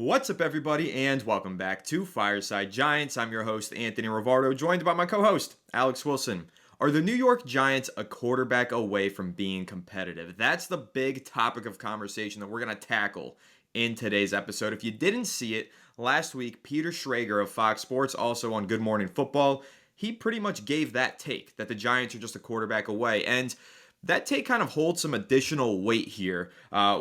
What's up, everybody, and welcome back to Fireside Giants. I'm your host, Anthony Rivardo, joined by my co-host, Alex Wilson. Are the New York Giants a quarterback away from being competitive? That's the big topic of conversation that we're going to tackle in today's episode. If you didn't see it, last week, Peter Schrager of Fox Sports, also on Good Morning Football, he pretty much gave that take that the Giants are just a quarterback away. And that take kind of holds some additional weight here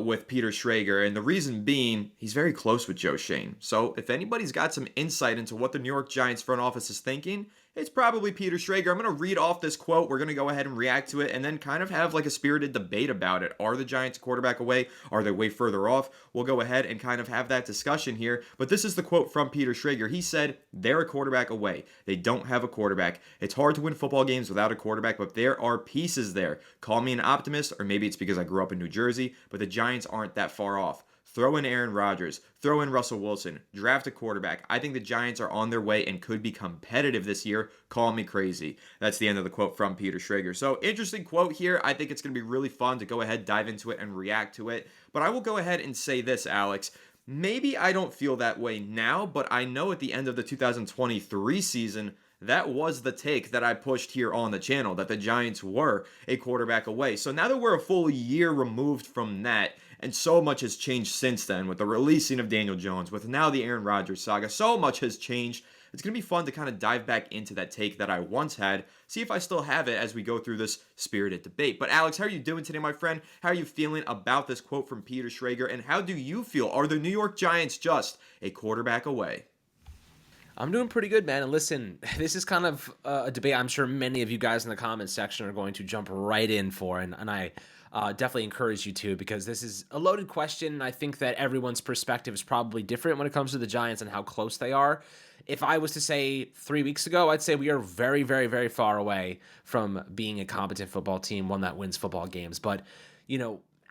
with Peter Schrager, and the reason being, he's very close with Joe Schoen. So if anybody's got some insight into what the New York Giants front office is thinking, it's probably Peter Schrager. I'm going to read off this quote. We're going to go ahead and react to it and then kind of have like a spirited debate about it. Are the Giants a quarterback away? Are they way further off? We'll go ahead and kind of have that discussion here. But this is the quote from Peter Schrager. He said, they're a quarterback away. They don't have a quarterback. It's hard to win football games without a quarterback, but there are pieces there. Call me an optimist, or maybe it's because I grew up in New Jersey, but the Giants aren't that far off. Throw in Aaron Rodgers, throw in Russell Wilson, draft a quarterback. I think the Giants are on their way and could be competitive this year. Call me crazy. That's the end of the quote from Peter Schrager. So interesting quote here. I think it's going to be really fun to go ahead, dive into it, and react to it. But I will go ahead and say this, Alex. Maybe I don't feel that way now, but I know at the end of the 2023 season, that was the take that I pushed here on the channel, that the Giants were a quarterback away. So now that we're a full year removed from that, and so much has changed since then with the releasing of Daniel Jones, with now the Aaron Rodgers saga, so much has changed. It's going to be fun to kind of dive back into that take that I once had, see if I still have it as we go through this spirited debate. But Alex, how are you doing today, my friend? How are you feeling about this quote from Peter Schrager, and how do you feel? Are the New York Giants just a quarterback away? I'm doing pretty good, man. And listen, this is kind of a debate I'm sure many of you guys in the comments section are going to jump right in for. And I definitely encourage you to, because this is a loaded question. I think that everyone's perspective is probably different when it comes to the Giants and how close they are. If I was to say 3 weeks ago, I'd say we are very, very, very far away from being a competent football team, one that wins football games. But,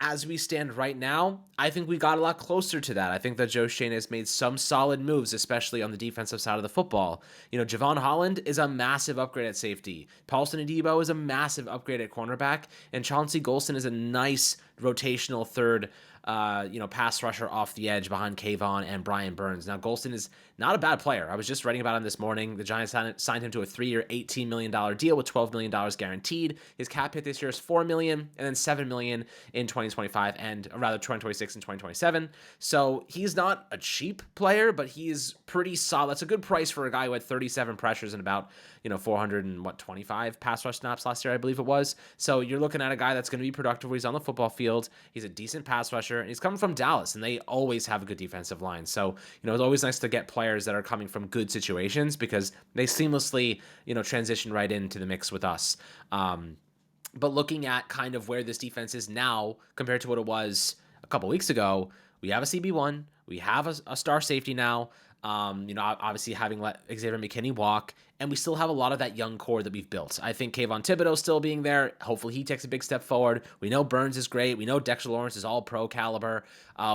as we stand right now, I think we got a lot closer to that. I think that Joe Schoen has made some solid moves, especially on the defensive side of the football. Javon Holland is a massive upgrade at safety. Paulson Adebo is a massive upgrade at cornerback. And Chauncey Golston is a nice rotational third pass rusher off the edge behind Kayvon and Brian Burns. Now, Golston is not a bad player. I was just writing about him this morning. The Giants signed him to a 3-year, $18 million deal with $12 million guaranteed. His cap hit this year is $4 million and then $7 million in 2025 and rather 2026 and 2027. So he's not a cheap player, but he is pretty solid. That's a good price for a guy who had 37 pressures and about 425 pass rush snaps last year, I believe it was. So you're looking at a guy that's going to be productive when he's on the football field. He's a decent pass rusher, and he's coming from Dallas, and they always have a good defensive line. So, it's always nice to get players that are coming from good situations because they seamlessly, transition right into the mix with us. But looking at kind of where this defense is now compared to what it was a couple weeks ago, we have a CB1, we have a star safety now. Obviously having let Xavier McKinney walk, and we still have a lot of that young core that we've built. I think Kayvon Thibodeau still being there. Hopefully he takes a big step forward. We know Burns is great. We know Dexter Lawrence is all pro caliber.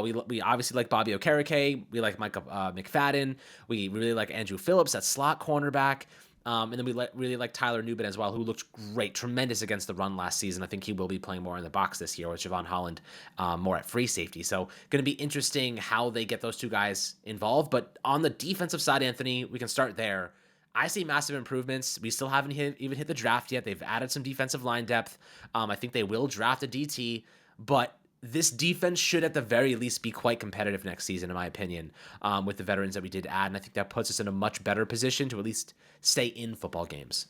We obviously like Bobby Okereke. We like Micah McFadden. We really like Andrew Phillips, that slot cornerback. And then we really like Tyler Nubin as well, who looked great, tremendous against the run last season. I think he will be playing more in the box this year with Javon Holland more at free safety. So going to be interesting how they get those two guys involved. But on the defensive side, Anthony, we can start there. I see massive improvements. We still haven't even hit the draft yet. They've added some defensive line depth. I think they will draft a DT, but this defense should at the very least be quite competitive next season, in my opinion, with the veterans that we did add. And I think that puts us in a much better position to at least stay in football games.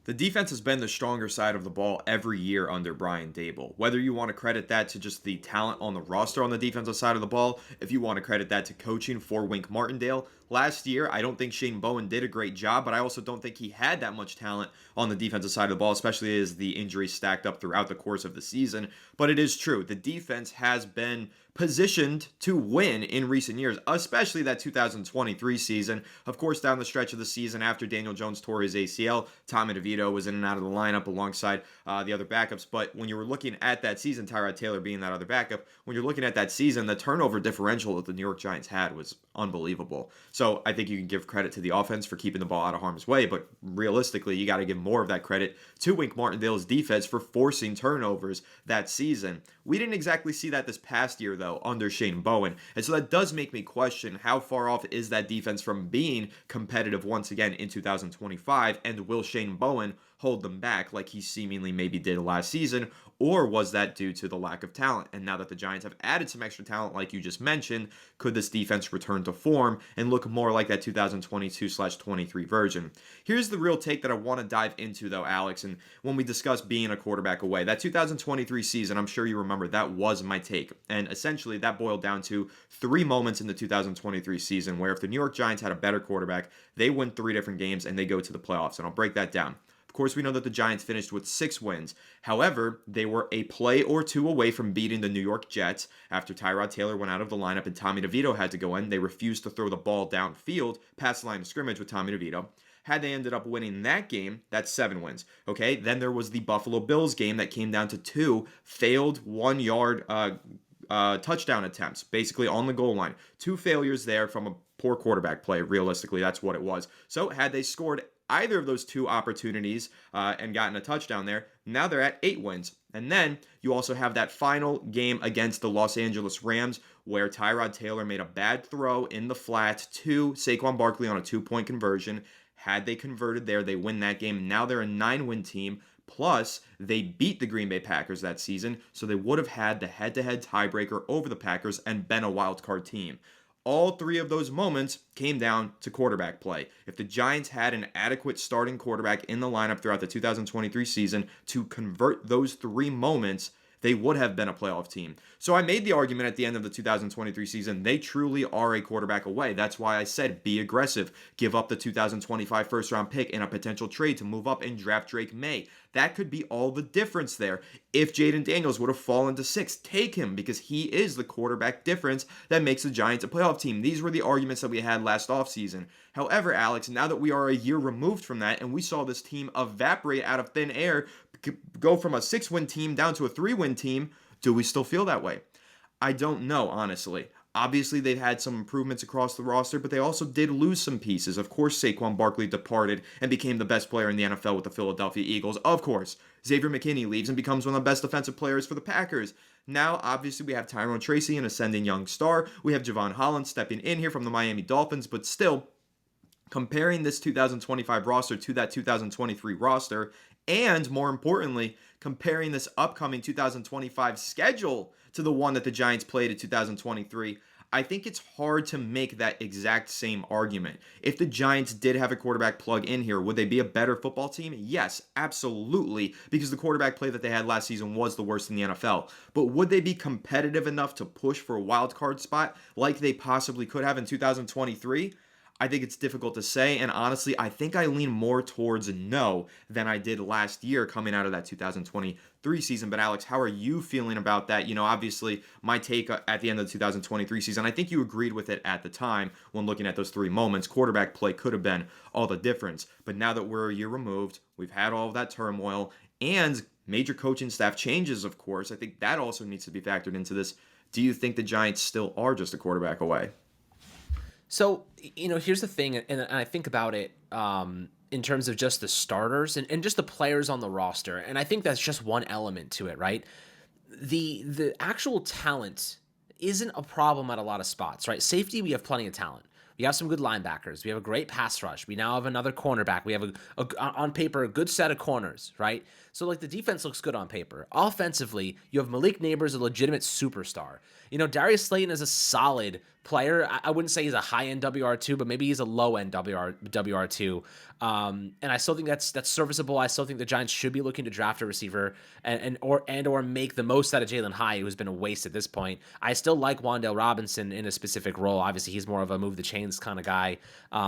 The defense has been the stronger side of the ball every year under Brian Daboll. Whether you want to credit that to just the talent on the roster on the defensive side of the ball, if you want to credit that to coaching for Wink Martindale. Last year, I don't think Shane Bowen did a great job, but I also don't think he had that much talent on the defensive side of the ball, especially as the injuries stacked up throughout the course of the season. But it is true, the defense has been positioned to win in recent years, especially that 2023 season. Of course, down the stretch of the season after Daniel Jones tore his ACL, Tommy DeVito DeVito was in and out of the lineup alongside the other backups. But when you were looking at that season, Tyrod Taylor being that other backup, when you're looking at that season, the turnover differential that the New York Giants had was unbelievable. So I think you can give credit to the offense for keeping the ball out of harm's way, but realistically, you got to give more of that credit to Wink Martindale's defense for forcing turnovers that season. We didn't exactly see that this past year, though, under Shane Bowen. And so that does make me question how far off is that defense from being competitive once again in 2025, and will Shane Bowen hold them back like he seemingly maybe did last season, or was that due to the lack of talent? And now that the Giants have added some extra talent, like you just mentioned, could this defense return to form and look more like that 2022/23 version? Here's the real take that I want to dive into, though, Alex. And when we discuss being a quarterback away, that 2023 season, I'm sure you remember, that was my take. And essentially, that boiled down to 3 moments in the 2023 season where if the New York Giants had a better quarterback, they win 3 different games and they go to the playoffs. And I'll break that down. Of course, we know that the Giants finished with 6 wins. However, they were a play or 2 away from beating the New York Jets after Tyrod Taylor went out of the lineup and Tommy DeVito had to go in. They refused to throw the ball downfield past the line of scrimmage with Tommy DeVito. Had they ended up winning that game, that's 7 wins. Okay, then there was the Buffalo Bills game that came down to 2 failed 1-yard touchdown attempts, basically on the goal line. 2 failures there from a poor quarterback play. Realistically, that's what it was. So had they scored either of those 2 opportunities and gotten a touchdown there, now they're at 8 wins. And then you also have that final game against the Los Angeles Rams where Tyrod Taylor made a bad throw in the flat to Saquon Barkley on a 2-point conversion. Had they converted there, they win that game. Now they're a 9-win team. Plus, they beat the Green Bay Packers that season, so they would have had the head-to-head tiebreaker over the Packers and been a wild card team. All 3 of those moments came down to quarterback play. If the Giants had an adequate starting quarterback in the lineup throughout the 2023 season to convert those 3 moments, they would have been a playoff team. So I made the argument at the end of the 2023 season, they truly are a quarterback away. That's why I said be aggressive. Give up the 2025 first-round pick in a potential trade to move up and draft Drake May. That could be all the difference there. If Jaden Daniels would have fallen to 6, take him because he is the quarterback difference that makes the Giants a playoff team. These were the arguments that we had last offseason. However, Alex, now that we are a year removed from that and we saw this team evaporate out of thin air, go from a 6-win team down to a 3-win team, do we still feel that way? I don't know, honestly. Obviously, they've had some improvements across the roster, but they also did lose some pieces. Of course, Saquon Barkley departed and became the best player in the NFL with the Philadelphia Eagles. Of course, Xavier McKinney leaves and becomes one of the best defensive players for the Packers. Now, obviously, we have Tyrone Tracy, an ascending young star. We have Javon Holland stepping in here from the Miami Dolphins, but still, comparing this 2025 roster to that 2023 roster, and more importantly, comparing this upcoming 2025 schedule to the one that the Giants played in 2023, I think it's hard to make that exact same argument. If the Giants did have a quarterback plug in here, would they be a better football team? Yes, absolutely, because the quarterback play that they had last season was the worst in the NFL. But would they be competitive enough to push for a wild card spot like they possibly could have in 2023? I think it's difficult to say, and honestly, I think I lean more towards no than I did last year coming out of that 2023 season. But Alex, how are you feeling about that? You know, obviously, my take at the end of the 2023 season, I think you agreed with it at the time when looking at those 3 moments. Quarterback play could have been all the difference. But now that we're a year removed, we've had all of that turmoil and major coaching staff changes, of course. I think that also needs to be factored into this. Do you think the Giants still are just a quarterback away? So, you know, here's the thing, and I think about it in terms of just the starters and just the players on the roster, and I think that's just one element to it, right? The actual talent isn't a problem at a lot of spots, right? Safety, we have plenty of talent. We have some good linebackers. We have a great pass rush. We now have another cornerback. We have on paper a good set of corners, right? So like the defense looks good on paper. Offensively, you have Malik Neighbors, a legitimate superstar. You know, Darius Slayton is a solid player. I wouldn't say he's a high-end WR2, but maybe he's a low-end WR2. And I still think that's serviceable. I still think the Giants should be looking to draft a receiver or make the most out of Jalen Hyatt, who's been a waste at this point. I still like Wan'Dale Robinson in a specific role. Obviously, he's more of a move the chains kind of guy,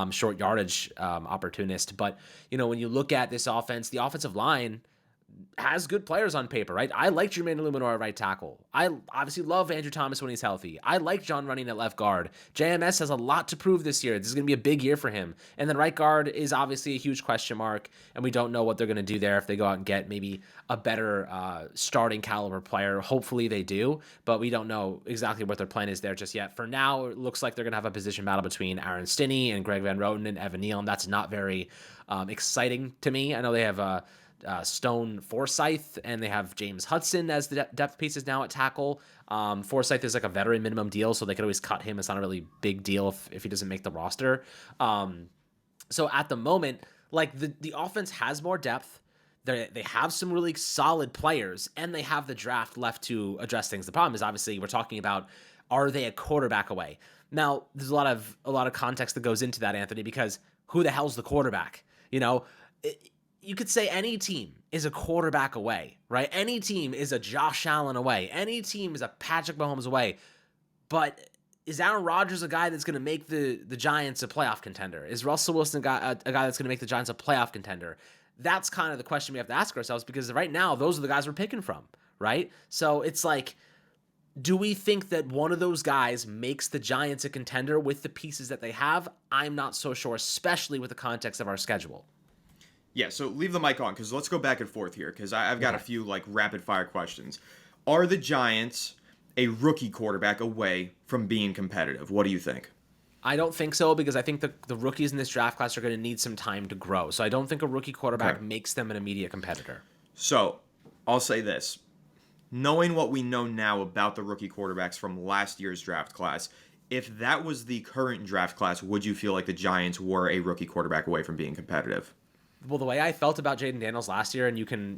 short yardage opportunist. But, you know, when you look at this offense, the offensive line, has good players on paper, right? I like Jermaine Illuminor at right tackle. I obviously love Andrew Thomas when he's healthy. I like John Running at left guard. JMS has a lot to prove this year. This is going to be a big year for him. And then right guard is obviously a huge question mark, and we don't know what they're going to do there if they go out and get maybe a better starting caliber player. Hopefully they do, but we don't know exactly what their plan is there just yet. For now, it looks like they're going to have a position battle between Aaron Stinney and Greg Van Roten and Evan Neal, and that's not very exciting to me. I know they have Stone Forsyth, and they have James Hudson as the depth pieces now at tackle. Forsyth is like a veteran minimum deal, so they could always cut him. It's not a really big deal if he doesn't make the roster. So at the moment, like the offense has more depth. They have some really solid players, and they have the draft left to address things. The problem is obviously we're talking about, are they a quarterback away? Now, there's a lot of context that goes into that, Anthony, because who the hell's the quarterback? You could say any team is a quarterback away, right? Any team is a Josh Allen away. Any team is a Patrick Mahomes away. But is Aaron Rodgers a guy that's going to make the Giants a playoff contender? Is Russell Wilson a guy that's going to make the Giants a playoff contender? That's kind of the question we have to ask ourselves, because right now, those are the guys we're picking from, right? So it's like, do we think that one of those guys makes the Giants a contender with the pieces that they have? I'm not so sure, especially with the context of our schedule. Yeah, so leave the mic on, because let's go back and forth here, because I've got a few like rapid fire questions. Are the Giants a rookie quarterback away from being competitive? What do you think? I don't think so, because I think the rookies in this draft class are going to need some time to grow. So I don't think a rookie quarterback makes them an immediate competitor. So I'll say this. Knowing what we know now about the rookie quarterbacks from last year's draft class, if that was the current draft class, would you feel like the Giants were a rookie quarterback away from being competitive? Well, the way I felt about Jaden Daniels last year, and you can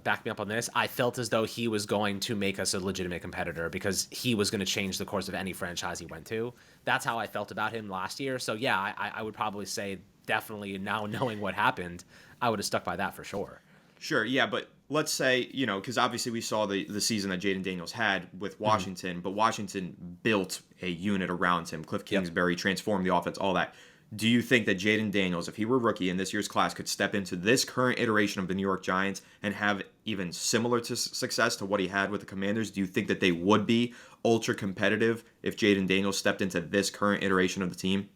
back me up on this, I felt as though he was going to make us a legitimate competitor, because he was going to change the course of any franchise he went to. That's how I felt about him last year. So yeah, I would probably say definitely, now knowing what happened, I would have stuck by that for sure. Sure, yeah, but let's say, because obviously we saw the season that Jaden Daniels had with Washington, but Washington built a unit around him. Cliff Kingsbury transformed the offense, all that. Do you think that Jaden Daniels, if he were rookie in this year's class, could step into this current iteration of the New York Giants and have even similar to success to what he had with the Commanders? Do you think that they would be ultra competitive if Jaden Daniels stepped into this current iteration of the team?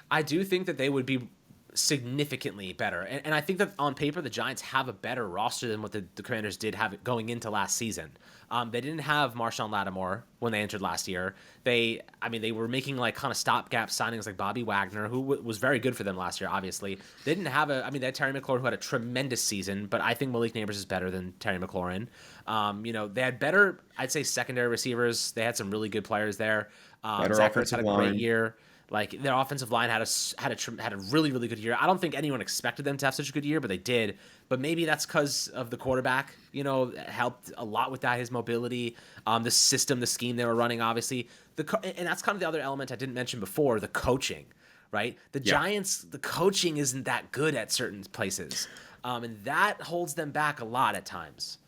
I do think that they would be significantly better. And I think that on paper, the Giants have a better roster than what the Commanders did have it going into last season. They didn't have Marshawn Lattimore when they entered last year. They were making like kind of stopgap signings like Bobby Wagner, who was very good for them last year, obviously. They didn't have they had Terry McLaurin, who had a tremendous season, but I think Malik Neighbors is better than Terry McLaurin. They had better, I'd say, secondary receivers. They had some really good players there. Better Zach Ertz offensive had a line. great year. Like, their offensive line had a really, really good year. I don't think anyone expected them to have such a good year, but they did. But maybe that's because of the quarterback, helped a lot with that, his mobility, the system, the scheme they were running, obviously. And that's kind of the other element I didn't mention before, the coaching, right? The Giants, the coaching isn't that good at certain places. And that holds them back a lot at times.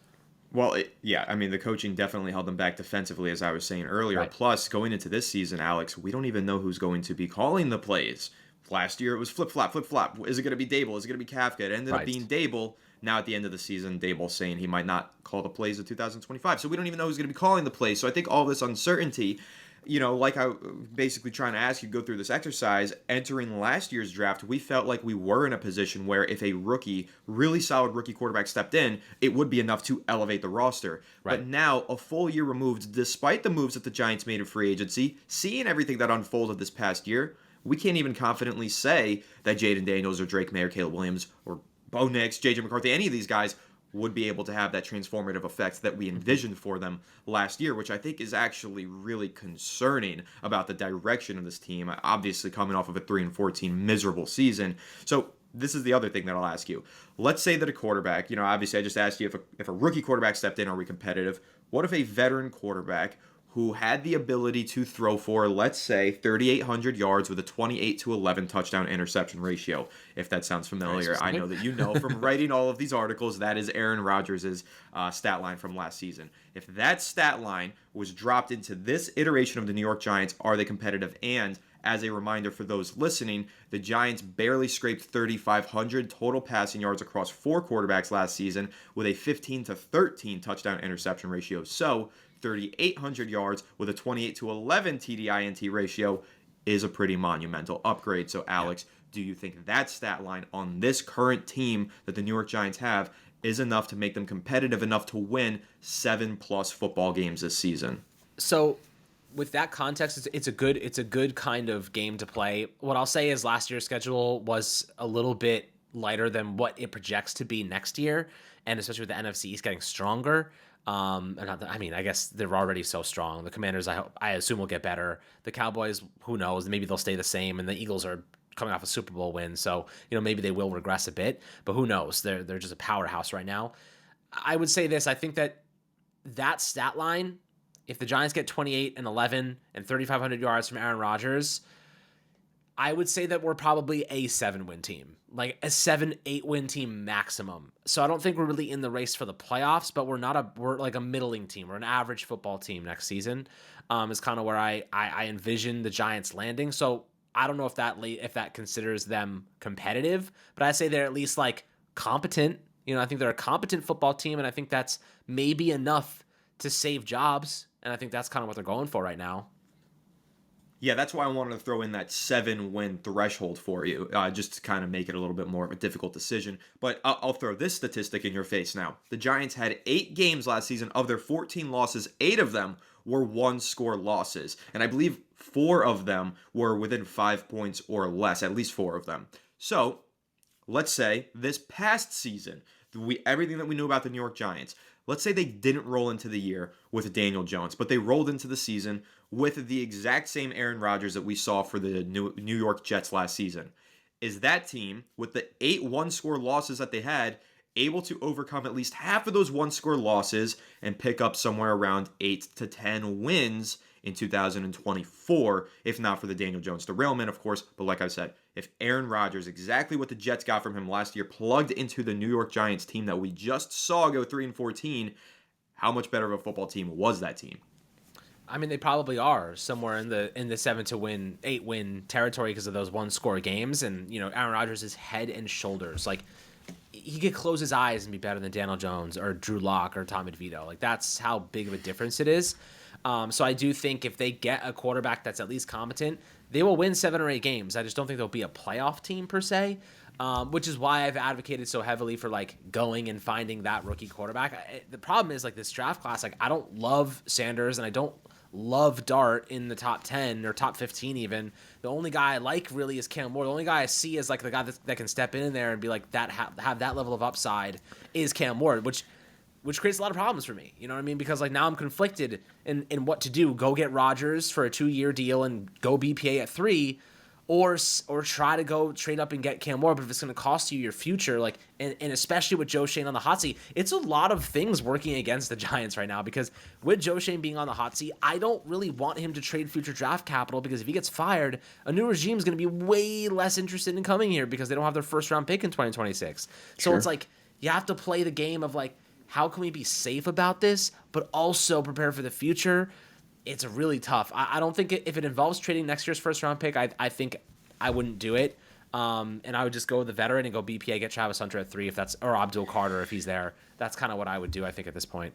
Well, the coaching definitely held them back defensively, as I was saying earlier. Right. Plus, going into this season, Alex, we don't even know who's going to be calling the plays. Last year, it was flip-flop, flip-flop. Is it going to be Dable? Is it going to be Kafka? It ended up being Dable. Now, at the end of the season, Dable's saying he might not call the plays of 2025. So we don't even know who's going to be calling the plays. So I think all this uncertainty, like I basically trying to ask you, go through this exercise, entering last year's draft, we felt like we were in a position where if a really solid rookie quarterback stepped in, it would be enough to elevate the roster. Right. But now, a full year removed, despite the moves that the Giants made in free agency, seeing everything that unfolded this past year, we can't even confidently say that Jaden Daniels or Drake May or Caleb Williams or Bo Nix, J.J. McCarthy, any of these guys would be able to have that transformative effect that we envisioned for them last year, which I think is actually really concerning about the direction of this team, obviously coming off of a 3-14 miserable season. So this is the other thing that I'll ask you. Let's say that a quarterback, obviously I just asked you if a rookie quarterback stepped in, are we competitive? What if a veteran quarterback who had the ability to throw for, let's say, 3,800 yards with a 28-11 touchdown interception ratio. If that sounds familiar, I know that you know from writing all of these articles, that is Aaron Rodgers' stat line from last season. If that stat line was dropped into this iteration of the New York Giants, are they competitive? And as a reminder for those listening, the Giants barely scraped 3,500 total passing yards across 4 quarterbacks last season with a 15-13 touchdown interception ratio. So 3,800 yards with a 28-11 TDINT ratio is a pretty monumental upgrade. So, Alex, do you think that stat line on this current team that the New York Giants have is enough to make them competitive enough to win 7+ football games this season? So, with that context, it's a good kind of game to play. What I'll say is last year's schedule was a little bit lighter than what it projects to be next year, and especially with the NFC East getting stronger. I guess they're already so strong. The Commanders, I assume, will get better. The Cowboys, who knows? Maybe they'll stay the same. And the Eagles are coming off a Super Bowl win, so maybe they will regress a bit. But who knows? They're just a powerhouse right now. I would say this: I think that stat line, if the Giants get 28-11 and 3,500 yards from Aaron Rodgers, I would say that we're probably a 7-win team, like a 7-8 win team maximum. So I don't think we're really in the race for the playoffs, but we're like a middling team. We're an average football team next season. Is kind of where I envision the Giants landing. So I don't know if that considers them competitive, but I say they're at least like competent. I think they're a competent football team, and I think that's maybe enough to save jobs. And I think that's kind of what they're going for right now. Yeah, that's why I wanted to throw in that 7-win threshold for you, just to kind of make it a little bit more of a difficult decision. But I'll throw this statistic in your face now. The Giants had 8 games last season. Of their 14 losses, 8 of them were 1-score losses. And I believe 4 of them were within 5 points or less, at least 4 of them. So let's say this past season, everything that we knew about the New York Giants, let's say they didn't roll into the year with Daniel Jones, but they rolled into the season with the exact same Aaron Rodgers that we saw for the New York Jets last season. Is that team, with the 8 1-score losses that they had, able to overcome at least half of those 1-score losses and pick up somewhere around 8 to 10 wins in 2024, if not for the Daniel Jones derailment, of course? But like I said, if Aaron Rodgers, exactly what the Jets got from him last year, plugged into the New York Giants team that we just saw go 3-14, how much better of a football team was that team? I mean, they probably are somewhere in the 7-8 win territory because of those 1-score games. And Aaron Rodgers is head and shoulders. Like, he could close his eyes and be better than Daniel Jones or Drew Lock or Tommy DeVito. Like, that's how big of a difference it is. So I do think if they get a quarterback that's at least competent, they will win 7 or 8 games. I just don't think they'll be a playoff team per se, which is why I've advocated so heavily for like going and finding that rookie quarterback. The problem is like this draft class, like I don't love Sanders and I don't love Dart in the top 10 or top 15 even. The only guy I like really is Cam Ward. The only guy I see as like the guy that can step in there and be like that, have that level of upside is Cam Ward, which creates a lot of problems for me. You know what I mean? Because like now I'm conflicted in what to do. Go get Rodgers for a 2-year deal and go BPA at 3, or try to go trade up and get Cam Ward. But if it's going to cost you your future, like and especially with Joe Schoen on the hot seat, it's a lot of things working against the Giants right now. Because with Joe Schoen being on the hot seat, I don't really want him to trade future draft capital, because if he gets fired, a new regime is going to be way less interested in coming here because they don't have their first round pick in 2026. So it's like you have to play the game of like, how can we be safe about this, but also prepare for the future? It's really tough. I don't think if it involves trading next year's first round pick, I think I wouldn't do it. And I would just go with the veteran and go BPA, get Travis Hunter at 3 or Abdul Carter if he's there. That's kind of what I would do, I think, at this point.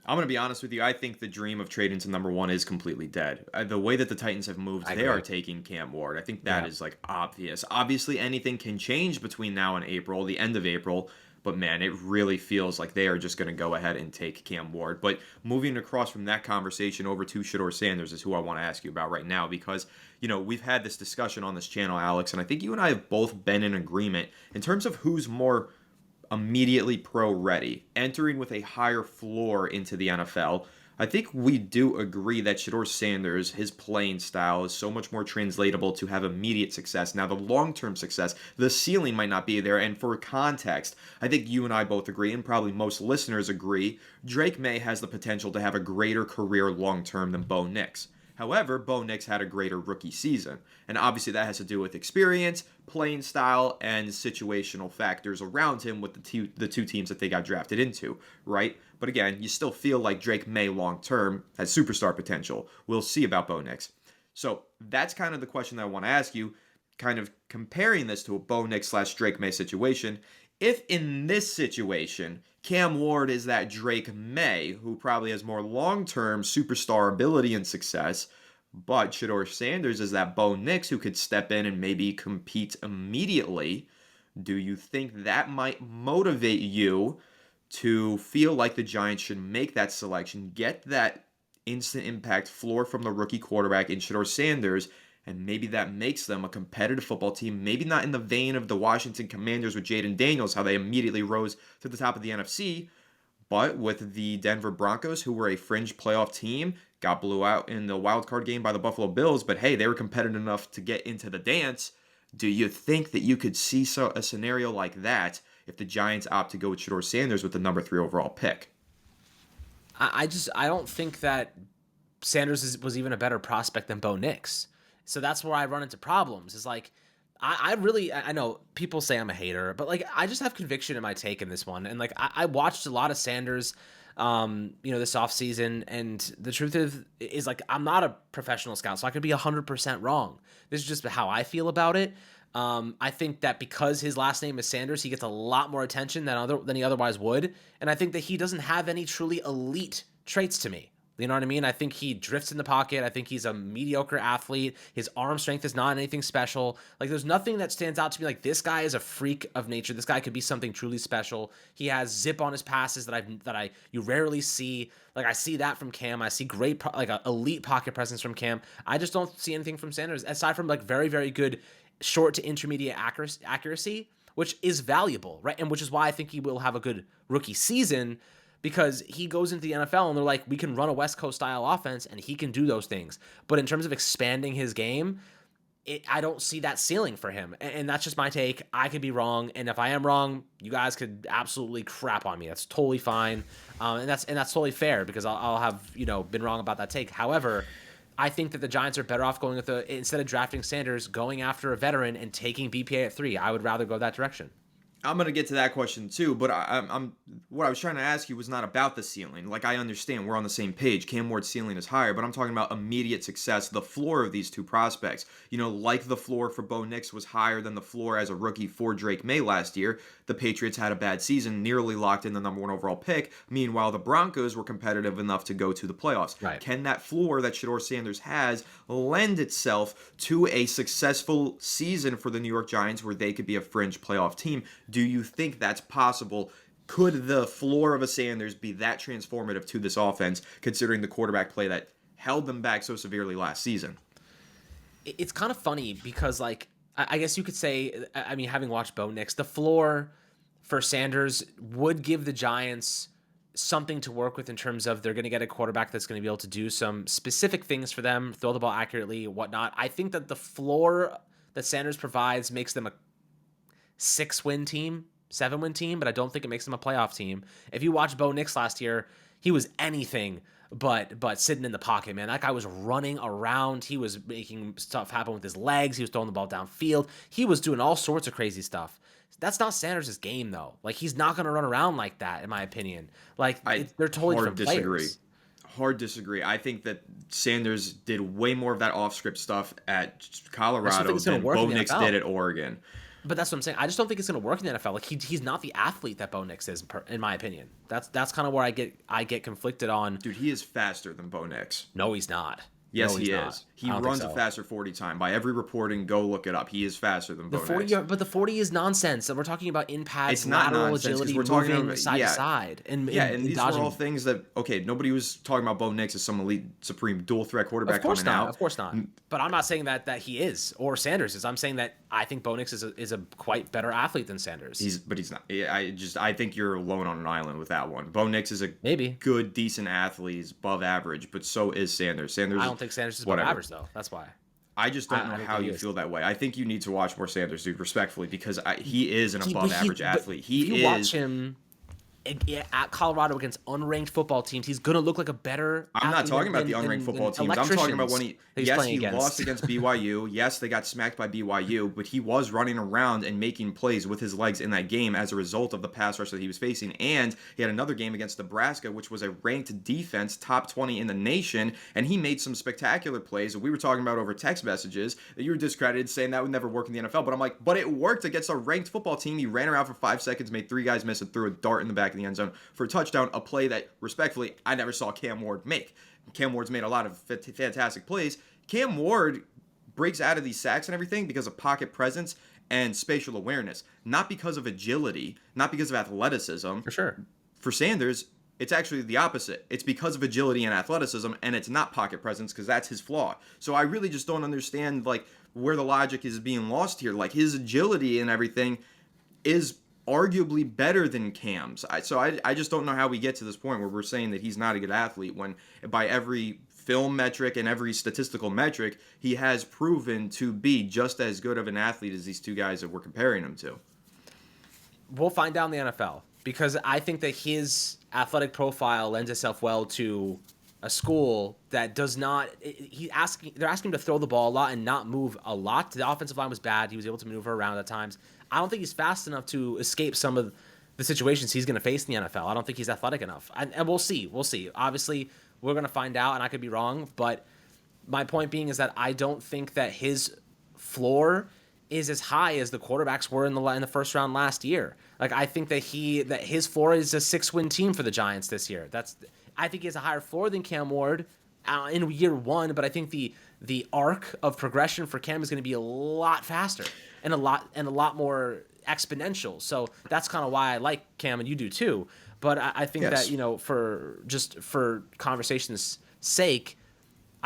I'm going to be honest with you. I think the dream of trading to number 1 is completely dead. The way that the Titans have moved, they are taking Cam Ward. I think that is like obvious. Obviously, anything can change between now and April, the end of April. But man, it really feels like they are just going to go ahead and take Cam Ward. But moving across from that conversation over to Shedeur Sanders is who I want to ask you about right now, because, we've had this discussion on this channel, Alex, and I think you and I have both been in agreement in terms of who's more immediately pro ready, entering with a higher floor into the NFL, I think we do agree that Shador Sanders, his playing style is so much more translatable to have immediate success. Now, the long-term success, the ceiling might not be there. And for context, I think you and I both agree, and probably most listeners agree, Drake May has the potential to have a greater career long-term than Bo Nix. However, Bo Nix had a greater rookie season. And obviously that has to do with experience, playing style, and situational factors around him with the two teams that they got drafted into, right? But again, you still feel like Drake May long term has superstar potential. We'll see about Bo Nix. So that's kind of the question that I want to ask you, kind of comparing this to a Bo Nix / Drake May situation. If in this situation, Cam Ward is that Drake May, who probably has more long-term superstar ability and success, but Shador Sanders is that Bo Nix who could step in and maybe compete immediately, do you think that might motivate you to feel like the Giants should make that selection, get that instant impact floor from the rookie quarterback in Shador Sanders, and maybe that makes them a competitive football team, maybe not in the vein of the Washington Commanders with Jaden Daniels, how they immediately rose to the top of the NFC, but with the Denver Broncos, who were a fringe playoff team, got blew out in the wild card game by the Buffalo Bills, but hey, they were competitive enough to get into the dance. Do you think that you could see a scenario like that if the Giants opt to go with Shador Sanders with the number 3 overall pick? I don't think that was even a better prospect than Bo Nix. So that's where I run into problems. Is like, I know people say I'm a hater, but like, I just have conviction in my take in this one. And like, I watched a lot of Sanders, this offseason. And the truth is like, I'm not a professional scout, so I could be 100% wrong. This is just how I feel about it. I think that because his last name is Sanders, he gets a lot more attention than he otherwise would. And I think that he doesn't have any truly elite traits to me. You know what I mean? I think he drifts in the pocket. I think he's a mediocre athlete. His arm strength is not anything special. Like, there's nothing that stands out to me like this guy is a freak of nature. This guy could be something truly special. He has zip on his passes that you rarely see. Like, I see that from Cam. I see great elite pocket presence from Cam. I just don't see anything from Sanders aside from like very, very good short to intermediate accuracy, which is valuable, right? And which is why I think he will have a good rookie season, because he goes into the NFL and they're like, we can run a West Coast style offense and he can do those things. But in terms of expanding his game, I don't see that ceiling for him. And that's just my take. I could be wrong. And if I am wrong, you guys could absolutely crap on me. That's totally fine. And that's totally fair, because I'll have, been wrong about that take. However, I think that the Giants are better off going with instead of drafting Sanders, going after a veteran and taking BPA at 3. I would rather go that direction. I'm gonna get to that question too, but I'm what I was trying to ask you was not about the ceiling. Like, I understand we're on the same page. Cam Ward's ceiling is higher, but I'm talking about immediate success, the floor of these two prospects. Like the floor for Bo Nix was higher than the floor as a rookie for Drake May last year. The Patriots had a bad season, nearly locked in the number 1 overall pick. Meanwhile, the Broncos were competitive enough to go to the playoffs. Right. Can that floor that Shador Sanders has lend itself to a successful season for the New York Giants where they could be a fringe playoff team? Do you think that's possible? Could the floor of a Sanders be that transformative to this offense, considering the quarterback play that held them back so severely last season? It's kind of funny because, like, I guess you could say, I mean, having watched Bo Nix, the floor for Sanders would give the Giants something to work with in terms of they're going to get a quarterback that's going to be able to do some specific things for them, throw the ball accurately, whatnot. I think that the floor that Sanders provides makes them a 6-win team, 7-win team, but I don't think it makes them a playoff team. If you watched Bo Nix last year, he was anything but sitting in the pocket, man. That guy was running around. He was making stuff happen with his legs. He was throwing the ball downfield. He was doing all sorts of crazy stuff. That's not Sanders' game, though. Like, he's not going to run around like that, in my opinion. Like, they're totally different players. Hard disagree. I think that Sanders did way more of that off-script stuff at Colorado than Bo Nix did at Oregon. But that's what I'm saying. I just don't think it's going to work in the NFL. Like, he's not the athlete that Bo Nix is, in my opinion. That's kind of where I get conflicted on. Dude, he is faster than Bo Nix. No, he's not. Yes, he is. He I don't think runs a so. faster 40 time. By every reporting, go look it up. He is faster than The Bo 40 Nix. yard, but the 40 is nonsense. We're talking about in It's pads, not lateral nonsense because agility, we're talking moving about, side to yeah, side, and yeah, and these were all dodging. things that, okay, nobody was talking about Bo Nix as some elite, supreme dual threat Of quarterback course coming not. out. Of course not. But I'm not saying that he is or Sanders is. I'm saying that I think Bo Nix is a quite better athlete than Sanders. He's not. I think you're alone on an island with that one. Bo Nix is a Maybe. good, decent athlete. He's above average, but so is Sanders. Sanders, I don't think Sanders is above whatever. average though. That's why. I just don't know I think how that he you is. feel that way. I think you need to watch more Sanders, dude, respectfully, because he is an He, above but he, average but athlete. if you He watch is. him at Colorado against unranked football teams, he's gonna look like a better. I'm not athlete talking about than- the unranked than football teams. I'm talking about when electricians he, that he's yes, playing he against. lost against BYU. Yes, they got smacked by BYU, but he was running around and making plays with his legs in that game as a result of the pass rush that he was facing. And he had another game against Nebraska, which was a ranked defense, top 20 in the nation, and he made some spectacular plays that we were talking about over text messages that you were discredited, saying that would never work in the NFL. But I'm like, but it worked against a ranked football team. He ran around for 5 seconds, made 3 guys miss, and threw a dart in the back of the end zone for a touchdown, a play that, respectfully, I never saw Cam Ward make. Cam Ward's made a lot of fantastic plays. Cam Ward breaks out of these sacks and everything because of pocket presence and spatial awareness, not because of agility, not because of athleticism. For sure. For Sanders, it's actually the opposite. It's because of agility and athleticism, and it's not pocket presence because that's his flaw. So I really just don't understand like where the logic is being lost here. Like his agility and everything is arguably better than Cam's. I just don't know how we get to this point where we're saying that he's not a good athlete when by every film metric and every statistical metric, he has proven to be just as good of an athlete as these two guys that we're comparing him to. We'll find out in the NFL because I think that his athletic profile lends itself well to a school that does not. They're asking him to throw the ball a lot and not move a lot. The offensive line was bad. He was able to maneuver around at times. I don't think he's fast enough to escape some of the situations he's going to face in the NFL. I don't think he's athletic enough. And we'll see. We'll see. Obviously, we're going to find out, and I could be wrong. But my point being is that I don't think that his floor is as high as the quarterbacks were in the first round last year. Like I think that his floor is a 6-win team for the Giants this year. I think he has a higher floor than Cam Ward in year one, but I think the arc of progression for Cam is going to be a lot faster and a lot more exponential. So that's kind of why I like Cam, and you do too. But I think Yes. that for conversation's sake,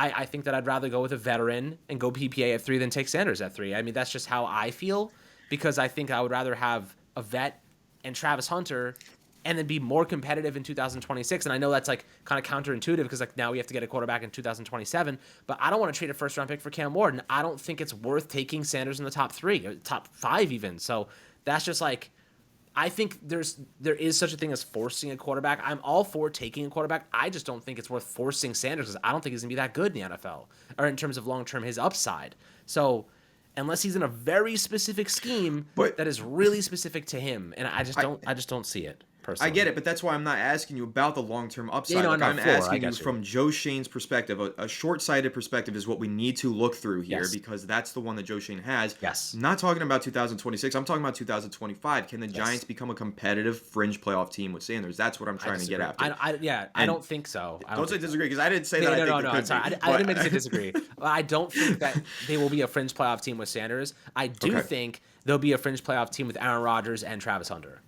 I think that I'd rather go with a veteran and go PPA at 3 than take Sanders at 3. I mean, that's just how I feel because I think I would rather have a vet and Travis Hunter and then be more competitive in 2026. And I know that's like kind of counterintuitive because like now we have to get a quarterback in 2027, but I don't want to trade a first round pick for Cam Ward. And I don't think it's worth taking Sanders in the top 3 or top 5 even. So that's just like, I think there is such a thing as forcing a quarterback. I'm all for taking a quarterback. I just don't think it's worth forcing Sanders because I don't think he's gonna be that good in the NFL or in terms of long term his upside. So unless he's in a very specific scheme But- that is really specific to him, and I just don't see it personally. I get it, but that's why I'm not asking you about the long-term upside. no, Like, no, I'm floor, I asking you get you. from Joe Shane's perspective. A short-sighted perspective is what we need to look through here Yes. because that's the one that Joe Shane has. Yes. I'm not talking about 2026. I'm talking about 2025. Can the Giants become a competitive fringe playoff team with Sanders? That's what I'm trying to get after. I don't think so. I Don't say think so. disagree because I didn't say Yeah, that. I think no. they could Sorry, be, I didn't but- mean to say disagree. I don't think that they will be a fringe playoff team with Sanders. I do Okay. think they'll be a fringe playoff team with Aaron Rodgers and Travis Hunter.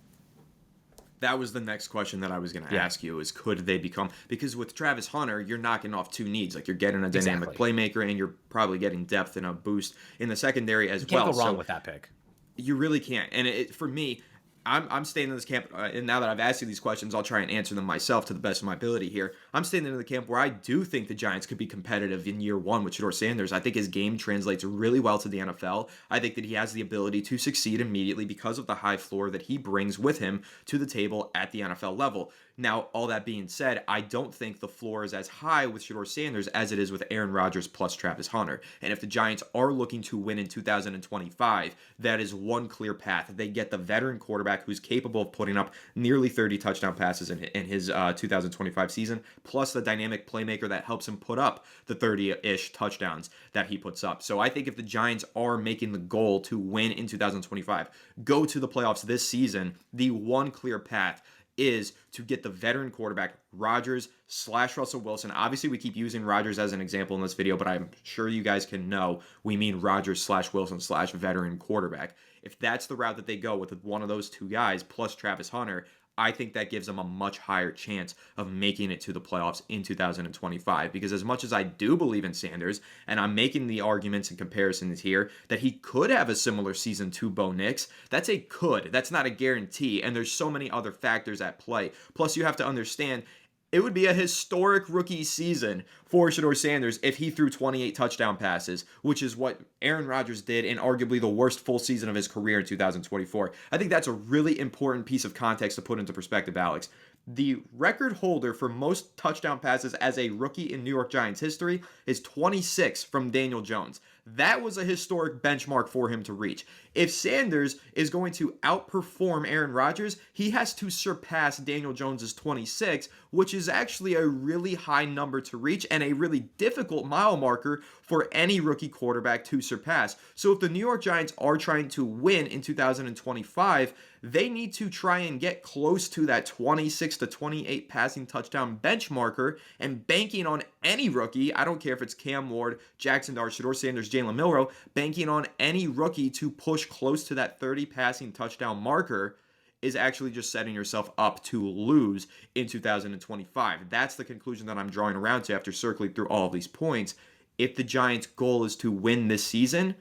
That was the next question that I was going to Yeah. ask you is could they become because with Travis Hunter you're knocking off 2 needs like you're getting a dynamic Exactly. playmaker and you're probably getting depth and a boost in the secondary as Can't well. go wrong So with that pick. you really can't. And for me, I'm staying in this camp, and now that I've asked you these questions, I'll try and answer them myself to the best of my ability here. I'm staying in the camp where I do think the Giants could be competitive in year one with Shedeur Sanders. I think his game translates really well to the NFL. I think that he has the ability to succeed immediately because of the high floor that he brings with him to the table at the NFL level. Now, all that being said, I don't think the floor is as high with Shedeur Sanders as it is with Aaron Rodgers plus Travis Hunter. And if the Giants are looking to win in 2025, that is one clear path. They get the veteran quarterback who's capable of putting up nearly 30 touchdown passes in his 2025 season, plus the dynamic playmaker that helps him put up the 30-ish touchdowns that he puts up. So I think if the Giants are making the goal to win in 2025, go to the playoffs this season, the one clear path is to get the veteran quarterback, Rodgers / Russell Wilson. Obviously, we keep using Rodgers as an example in this video, but I'm sure you guys can know we mean Rodgers / Wilson / veteran quarterback. If that's the route that they go with one of those two guys plus Travis Hunter, I think that gives them a much higher chance of making it to the playoffs in 2025. Because as much as I do believe in Sanders, and I'm making the arguments and comparisons here that he could have a similar season to Bo Nix, that's a could. That's not a guarantee. And there's so many other factors at play. Plus, you have to understand it would be a historic rookie season for Shedeur Sanders if he threw 28 touchdown passes, which is what Aaron Rodgers did in arguably the worst full season of his career in 2024. I think that's a really important piece of context to put into perspective, Alex. The record holder for most touchdown passes as a rookie in New York Giants history is 26 from Daniel Jones. That was a historic benchmark for him to reach. If Sanders is going to outperform Aaron Rodgers, he has to surpass Daniel Jones's 26, which is actually a really high number to reach and a really difficult mile marker for any rookie quarterback to surpass. So if the New York Giants are trying to win in 2025, they need to try and get close to that 26 to 28 passing touchdown benchmarker, and banking on any rookie, I don't care if it's Cam Ward, Jackson Dart, Shedeur Sanders, Jalen Milroe, banking on any rookie to push close to that 30 passing touchdown marker is actually just setting yourself up to lose in 2025. That's the conclusion that I'm drawing around to after circling through all of these points. If the Giants' goal is to win this season,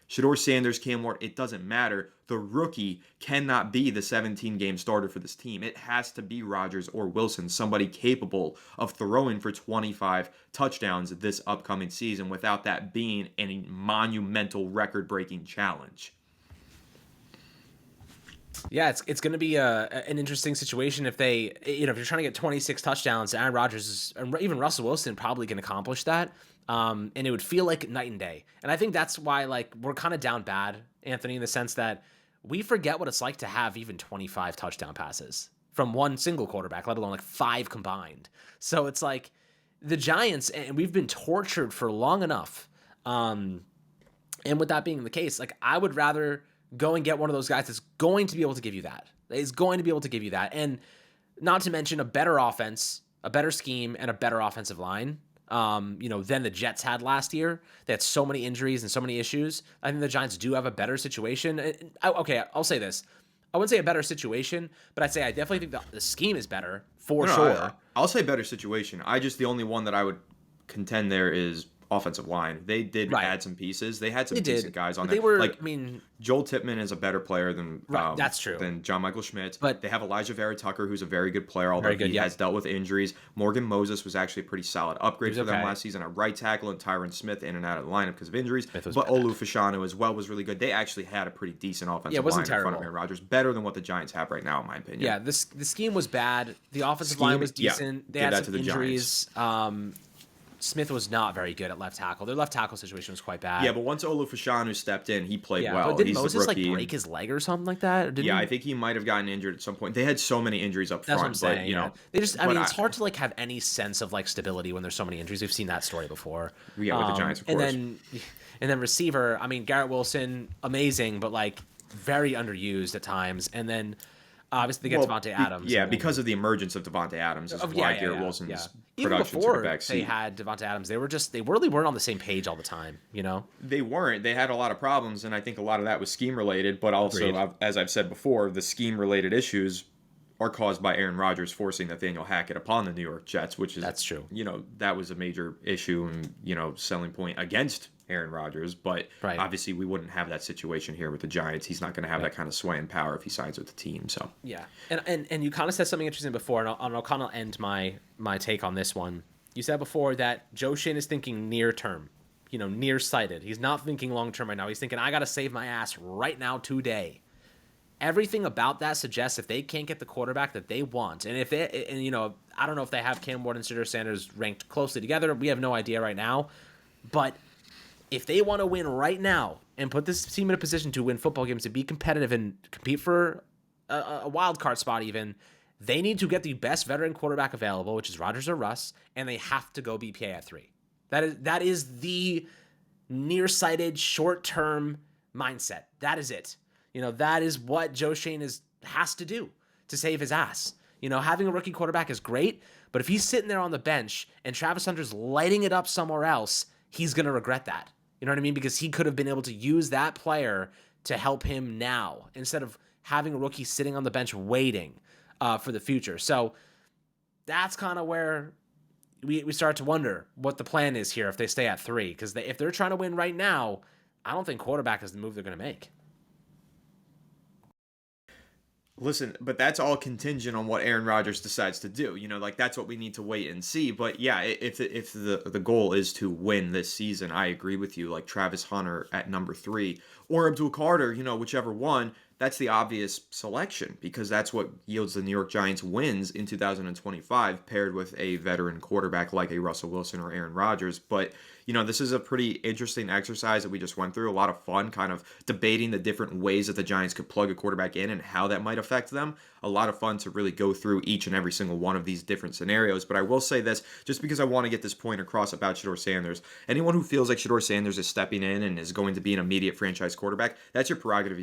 Shedeur Sanders, Cam Ward, it doesn't matter. The rookie cannot be the 17-game starter for this team. It has to be Rodgers or Wilson, somebody capable of throwing for 25 touchdowns this upcoming season without that being a monumental record-breaking challenge. Yeah, it's going to be an interesting situation if they, if you're trying to get 26 touchdowns, Aaron Rodgers and even Russell Wilson probably can accomplish that. And it would feel like night and day. And I think that's why we're kind of down bad, Anthony, in the sense that we forget what it's like to have even 25 touchdown passes from one single quarterback, let alone 5 combined. So it's like the Giants, and we've been tortured for long enough. And with that being the case, I would rather go and get one of those guys that's going to be able to give you that. Is going to be able to give you that. And not to mention a better offense, a better scheme, and a better offensive line. Than the Jets had last year. They had so many injuries and so many issues. I think the Giants do have a better situation. I'll say this. I wouldn't say a better situation, but I'd say I definitely think the scheme is better for sure. I'll say better situation. The only one that I would contend there is offensive line. They did add some pieces. They had some decent guys on there. They were, Joel Tippmann is a better player than that's true. than John Michael Schmidt. But they have Elijah Vera Tucker, who's a very good player, although he has dealt with injuries. Morgan Moses was actually a pretty solid upgrade for them last season at right tackle, and Tyron Smith in and out of the lineup because of injuries. But Olu Fashanu as well was really good. They actually had a pretty decent offensive line in front of Aaron Rodgers, better than what the Giants have right now, in my opinion. Yeah, the scheme was bad. The offensive line was decent. Yeah, they had some injuries. Smith was not very good at left tackle. Their left tackle situation was quite bad. Yeah, but once Olu Fashanu stepped in, he played well. But did Moses break his leg or something like that? I think he might have gotten injured at some point. They had so many injuries up front. That's what I'm saying. They just, it's hard to have any sense of stability when there's so many injuries. We've seen that story before. Yeah, with the Giants, of course. And then receiver, Garrett Wilson, amazing, but very underused at times. And then obviously they get Devontae Adams. Because of the emergence of Devontae Adams is why Garrett Wilson's production took a back seat. They had Devontae Adams. They really weren't on the same page all the time, They weren't. They had a lot of problems, and I think a lot of that was scheme related, but also, as I've said before, the scheme related issues are caused by Aaron Rodgers forcing Nathaniel Hackett upon the New York Jets, which is that's true. That was a major issue and selling point against Aaron Rodgers, but obviously we wouldn't have that situation here with the Giants. He's not going to have that kind of sway and power if he signs with the team. So and you kind of said something interesting before, and I'll kind of end my take on this one. You said before that Joe Schoen is thinking near term, nearsighted. He's not thinking long term right now. He's thinking, I got to save my ass right now today. Everything about that suggests if they can't get the quarterback that they want, and I don't know if they have Cam Ward and Shedeur Sanders ranked closely together. We have no idea right now, but if they want to win right now and put this team in a position to win football games, to be competitive and compete for a wild card spot even, they need to get the best veteran quarterback available, which is Rodgers or Russ, and they have to go BPA at 3. That is the nearsighted, short-term mindset. That is it. That is what Joe Schoen has to do to save his ass. Having a rookie quarterback is great, but if he's sitting there on the bench and Travis Hunter's lighting it up somewhere else, he's going to regret that. You know what I mean? Because he could have been able to use that player to help him now instead of having a rookie sitting on the bench waiting for the future. So that's kind of where we start to wonder what the plan is here if they stay at 3. Because if they're trying to win right now, I don't think quarterback is the move they're going to make. Listen, but that's all contingent on what Aaron Rodgers decides to do. That's what we need to wait and see. But yeah, if the goal is to win this season, I agree with you. Like Travis Hunter at number 3 or Abdul Carter, whichever one, that's the obvious selection because that's what yields the New York Giants wins in 2025 paired with a veteran quarterback like a Russell Wilson or Aaron Rodgers. But this is a pretty interesting exercise that we just went through. A lot of fun kind of debating the different ways that the Giants could plug a quarterback in and how that might affect them. A lot of fun to really go through each and every single one of these different scenarios. But I will say this, just because I want to get this point across about Shedeur Sanders. Anyone who feels like Shedeur Sanders is stepping in and is going to be an immediate franchise quarterback, that's your prerogative.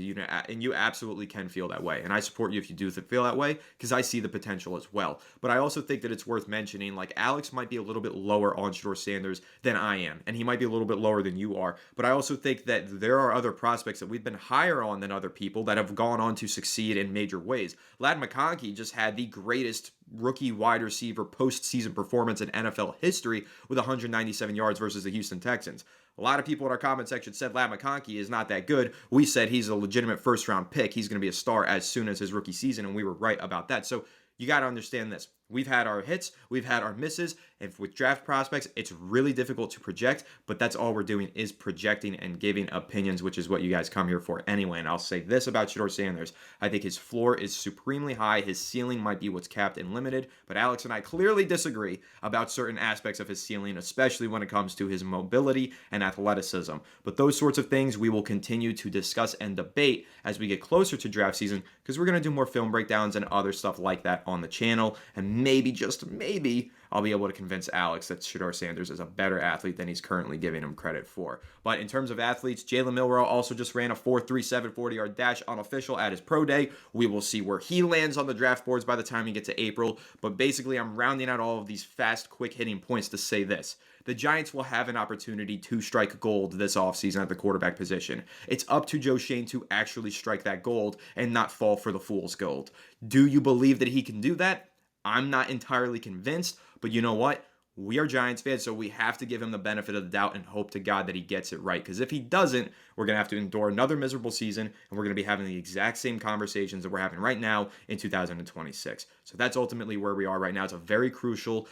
And you absolutely can feel that way. And I support you if you do feel that way because I see the potential as well. But I also think that it's worth mentioning, like Alex might be a little bit lower on Shedeur Sanders than I am. And he might be a little bit lower than you are. But I also think that there are other prospects that we've been higher on than other people that have gone on to succeed in major ways. Ladd McConkey just had the greatest rookie wide receiver postseason performance in NFL history with 197 yards versus the Houston Texans. A lot of people in our comment section said Ladd McConkey is not that good. We said he's a legitimate first-round pick. He's going to be a star as soon as his rookie season, and we were right about that. So you got to understand this. We've had our hits, we've had our misses, and with draft prospects, it's really difficult to project, but that's all we're doing is projecting and giving opinions, which is what you guys come here for anyway. And I'll say this about Shedeur Sanders. I think his floor is supremely high. His ceiling might be what's capped and limited, but Alex and I clearly disagree about certain aspects of his ceiling, especially when it comes to his mobility and athleticism. But those sorts of things we will continue to discuss and debate as we get closer to draft season, because we're going to do more film breakdowns and other stuff like that on the channel, and maybe, just maybe, I'll be able to convince Alex that Shedeur Sanders is a better athlete than he's currently giving him credit for. But in terms of athletes, Jalen Milroe also just ran a 4.37 40-yard dash unofficial at his pro day. We will see where he lands on the draft boards by the time we get to April. But basically, I'm rounding out all of these fast, quick-hitting points to say this. The Giants will have an opportunity to strike gold this offseason at the quarterback position. It's up to Joe Schoen to actually strike that gold and not fall for the fool's gold. Do you believe that he can do that? I'm not entirely convinced, but you know what? We are Giants fans, so we have to give him the benefit of the doubt and hope to God that he gets it right. Because if he doesn't, we're going to have to endure another miserable season, and we're going to be having the exact same conversations that we're having right now in 2026. So that's ultimately where we are right now. It's a very crucial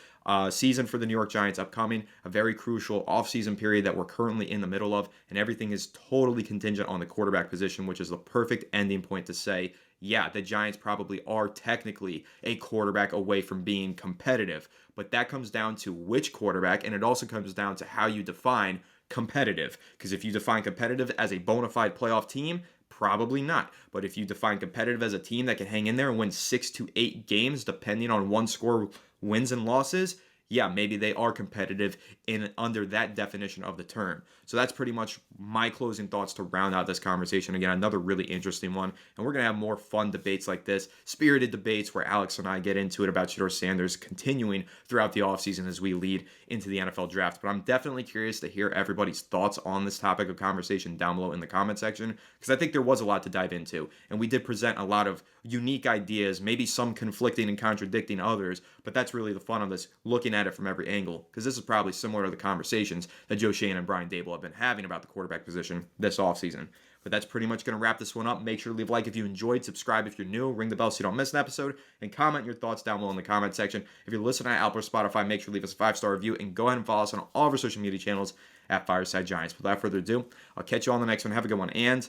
season for the New York Giants upcoming, a very crucial offseason period that we're currently in the middle of, and everything is totally contingent on the quarterback position, which is the perfect ending point to say, yeah, the Giants probably are technically a quarterback away from being competitive, but that comes down to which quarterback, and it also comes down to how you define competitive. Because if you define competitive as a bona fide playoff team, probably not. But if you define competitive as a team that can hang in there and win 6 to 8 games, depending on one score wins and losses, yeah, maybe they are competitive in under that definition of the term. So that's pretty much my closing thoughts to round out this conversation. Again, another really interesting one. And we're going to have more fun debates like this, spirited debates where Alex and I get into it about Shedeur Sanders continuing throughout the offseason as we lead into the NFL draft. But I'm definitely curious to hear everybody's thoughts on this topic of conversation down below in the comment section, because I think there was a lot to dive into. And we did present a lot of unique ideas, maybe some conflicting and contradicting others, but that's really the fun of this, looking at it from every angle, because this is probably similar to the conversations that Joe Schoen and Brian Daboll have been having about the quarterback position this offseason. But that's pretty much going to wrap this one up. Make sure to leave a like if you enjoyed, subscribe if you're new, ring the bell so you don't miss an episode, and comment your thoughts down below in the comment section. If you're listening at Apple or Spotify, make sure to leave us a 5-star review, and go ahead and follow us on all of our social media channels at Fireside Giants. Without further ado, I'll catch you on the next one. Have a good one, and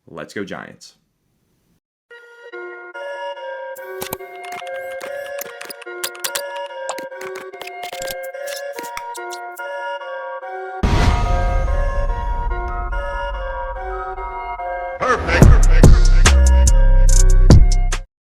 let's go Giants. Perfect.